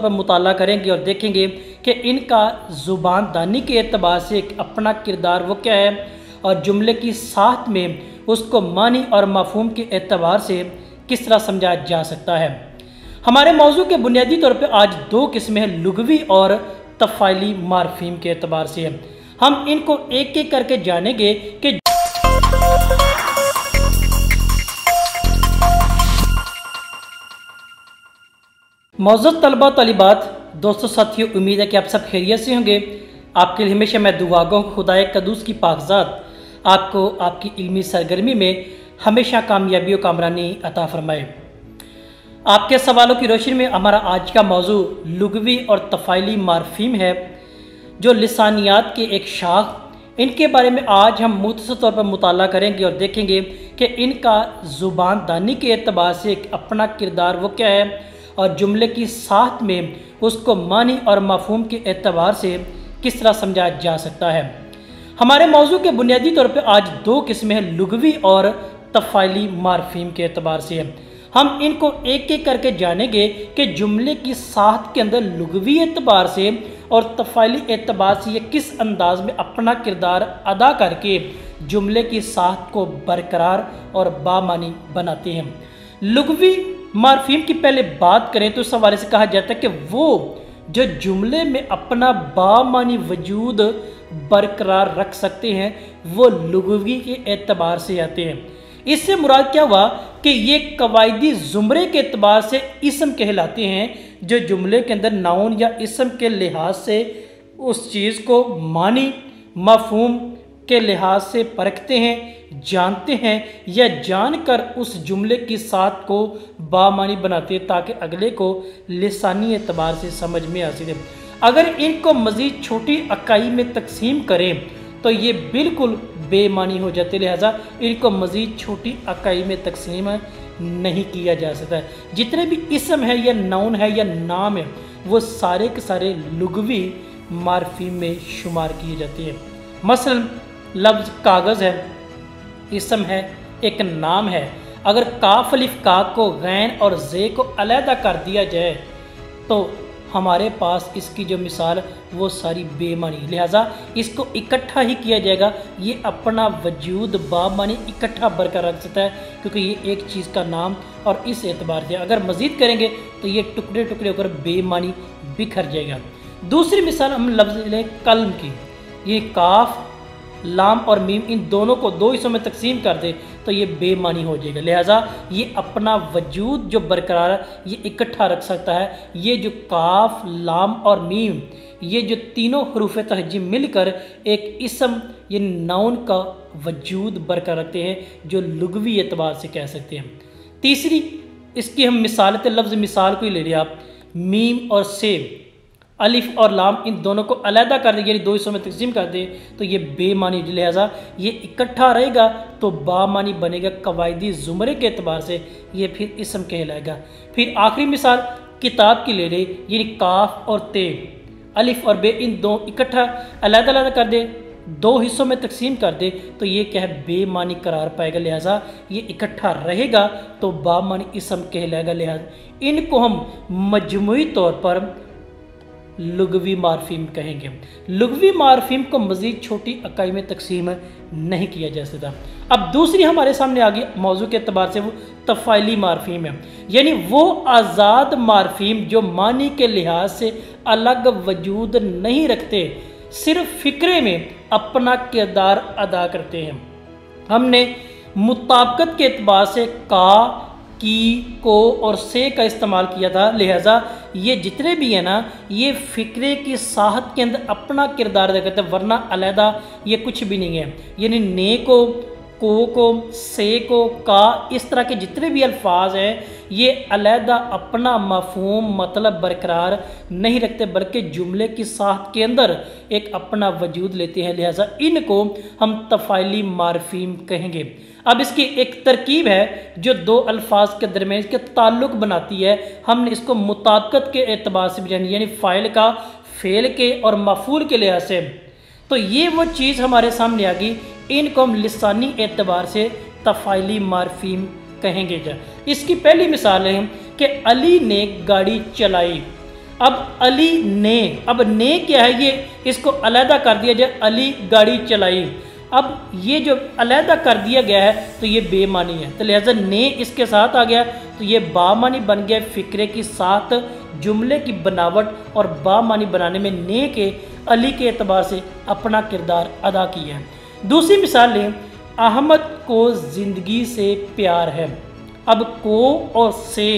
पर मुताला करेंगे और देखेंगे कि इनका ज़ुबान दानी के एतबार से अपना किरदार वो क्या है और जुमले की साथ में उसको मानी और मफहूम के एतबार से किस तरह समझा जा सकता है। हमारे मौजू के बुनियादी तौर पे आज दो किस्में हैं, लुग़वी और तफ़ाइली मारफीम के एतबार से। हम इनको एक एक करके जानेंगे कि मौजूद तलबा तलिबात, दोस्तों, साथियों, उम्मीद है कि आप सब खैरियत से होंगे। आपके लिए हमेशा मैं दुआ गो खुदाए कदूस की पाकज़ात आपको आपकी इल्मी सरगर्मी में हमेशा कामयाबी और कामरानी अता फरमाए। आपके सवालों की रोशनी में हमारा आज का मौजू लुग़वी और तफ़ाइली मारफीम है, जो लिसानियात के एक शाख। इनके बारे में आज हम मुख्तसर तौर पर मुताला करेंगे और देखेंगे कि इनका ज़ुबान दानी के एतबार से अपना किरदार वो क्या है और जुमले की साथ में उसको मानी और मफहूम के एतबार से किस तरह समझा जा सकता है। हमारे मौजू के बुनियादी तौर पे आज दो किस्में हैं, लुग़वी और तफ़ाइली मारफीम के एतबार से। हम इनको एक एक करके जानेंगे कि जुमले की साथ के अंदर लुग़वी एतबार से और तफ़ाइली एतबार से ये किस अंदाज में अपना किरदार अदा करके जुमले की साथ को बरकरार और बामानी बनाते हैं। लुग़वी मारफीम की पहले बात करें तो इस हवाले से कहा जाता है कि वो जो जुमले में अपना बामानी वजूद बरकरार रख सकते हैं वो लुग़वी के एतबार से आते हैं। इससे मुराद क्या हुआ कि ये कवायदी ज़ुमरे के एतबार से इसम कहलाते हैं, जो जुमले के अंदर नाउन या इसम के लिहाज से उस चीज़ को मानी मफहूम के लिहाज से परखते हैं, जानते हैं या जानकर उस जुमले की साथ को बामानी बनाते हैं ताकि अगले को लिसानी एतबार से समझ में आ सके। अगर इनको मज़ीद छोटी इकाई में तकसीम करें तो ये बिल्कुल बेमानी हो जाते, लिहाजा इनको मज़ीद छोटी इकाई में तकसीम नहीं किया जा सकता। जितने भी इसम है या नाउन है या नाम है वो सारे के सारे लुग़वी मारफीम में शुमार किए जाते हैं। मसलन लफ्ज़ कागज़ है, इसम है, एक नाम है। अगर काफ अलिफ का को गैन और जे को अलहदा कर दिया जाए तो हमारे पास इसकी जो मिसाल वो सारी बेमानी, लिहाजा इसको इकट्ठा ही किया जाएगा। ये अपना वजूद बामानी इकट्ठा बरकरार रख सकता है क्योंकि ये एक चीज़ का नाम और इस एतबार से अगर मज़ीद करेंगे तो ये टुकड़े टुकड़े होकर बेमानी बिखर जाएगा। दूसरी मिसाल हम लफ्ज़ लें कलम की। ये काफ, लाम और मीम, इन दोनों को दो हिस्सों में तकसीम कर दे तो ये बेमानी हो जाएगा। लिहाजा ये अपना वजूद जो बरकरार ये इकट्ठा रख सकता है। ये जो काफ, लाम और मीम, ये जो तीनों हरूफ तहजी मिलकर एक इसम ये नाउन का वजूद बरकरार रखते हैं, जो लुग़वी एतबार से कह सकते हैं। तीसरी इसकी हम मिसाल थे, लफ्ज़ मिसाल को ही ले लिया आप, मीम और सेब, अलिफ और लाम, इन दोनों को अलहदा कर दे यानी दो हिस्सों में तकसीम कर दे तो ये बेमानी, लिहाजा ये इकट्ठा रहेगा तो बामानी बनेगा। कवायदी ज़ुमरे के एतबार से ये फिर इसम कहलाएगा। फिर आखिरी मिसाल किताब की ले ले, यानी काफ और ते, अलिफ और बे, इन दो इकट्ठा अलहदा अलहदा कर दे, दो हिस्सों में तकसीम कर दे तो ये क्या है, बेमानी करार पाएगा। लिहाजा ये इकट्ठा रहेगा तो बामानी इसम कहलाएगा। लिहाजा इनको हम मजमूई तौर पर लुग़वी मारफीम कहेंगे। लुग़वी मारफीम को मज़ीद छोटी इकाई में तकसीम नहीं किया जा सकता। अब दूसरी हमारे सामने आ गई मौजू के एतबार से, वो तफ़ाइली मारफीम है, यानी वो आज़ाद मारफीम जो मानी के लिहाज से अलग वजूद नहीं रखते, सिर्फ फ़िक्रे में अपना किरदार अदा करते हैं। हमने मुताबिकत के एतबार से का, की, को और से का इस्तेमाल किया था, लिहाजा ये जितने भी हैं ना ये फ़िक्रे की साहत के अंदर अपना किरदार अदा करते हैं, वरना अलहदा ये कुछ भी नहीं है। यानी ने को, से को, का, इस तरह के जितने भी अल्फाज हैं ये अलहदा अपना मफहूम मतलब बरकरार नहीं रखते, बल्कि जुमले की साहत के अंदर एक अपना वजूद लेते हैं। लिहाजा इनको हम तफ़ाइली मारफीम कहेंगे। अब इसकी एक तरकीब है जो दो अल्फाज के दरमियान इसके ताल्लुक़ बनाती है। हमने इसको मुताबिकत के एतबार से भी जानी, यानी फ़ाइल का फ़ेल के और मफ़ूल के लिहाज से। तो ये वो चीज़ हमारे सामने आ गई, इनको हम लिसानी एतबार से तफ़ाइली मारफीम कहेंगे। इसकी पहली मिसाल है कि अली ने गाड़ी चलाई। अब अली ने, अब ने क्या है, ये इसको अलहदा कर दिया जाए, अली गाड़ी चलाई। अब ये जो अलहदा कर दिया गया है तो ये बेमानी है, तो लिहाजा ने इसके साथ आ गया तो ये बामानी बन गया। फ़िक्रे की साथ जुमले की बनावट और बामानी बनाने में ने के अली के एतबार से अपना किरदार अदा किया है। दूसरी मिसाल लें, अहमद को ज़िंदगी से प्यार है। अब को और से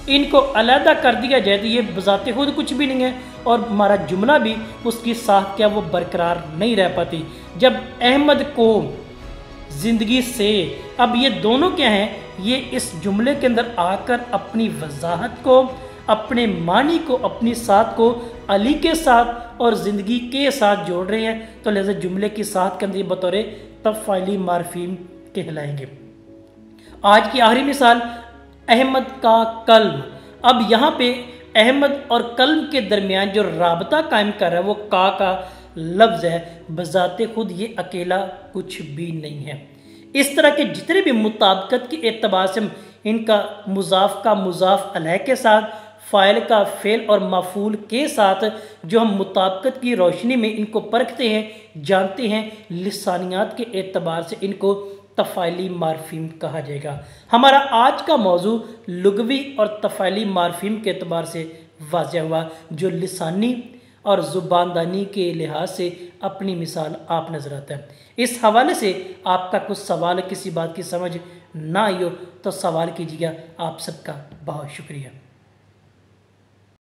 इनको अलहदा कर दिया जाए तो ये बजाते खुद कुछ भी नहीं है और हमारा जुमला भी उसकी साथ क्या वो बरकरार नहीं रह पाती। जब अहमद को ज़िंदगी से, अब ये दोनों क्या हैं, ये इस जुमले के अंदर आकर अपनी वजाहत को, अपने मानी को, अपनी साथ को अली के साथ और ज़िंदगी के साथ जोड़ रहे हैं, तो लिहाजा जुमले की साथ के अंदर बतौर तफ़ाइली मारफीम कहलाएंगे। आज की आखिरी मिसाल, अहमद का कल्म। अब यहाँ पे अहमद और कल्म के दरमियान जो राबता कायम कर रहा है वो का लफ्ज़ है, बजाते खुद ये अकेला कुछ भी नहीं है। इस तरह के जितने भी मुताबिकत के एतबार से इनका मुजाफ का मुजाफ अलह के साथ, फ़ाइल का फ़ेल और मफ़ूल के साथ जो हम मुताबिकत की रोशनी में इनको परखते हैं, जानते हैं, लिसानियात के एतबार से इनको तफ़ाइली मारफीम कहा जाएगा। हमारा आज का मौजू लुगवी और तफ़ाइली मारफीम के एतबार से वाज़ेह हुआ, जो लिसानी और ज़ुबानदानी के लिहाज से अपनी मिसाल आप नज़र आता है। इस हवाले से आपका कुछ सवाल, किसी बात की समझ ना आई हो तो सवाल कीजिएगा। आप सबका बहुत शुक्रिया।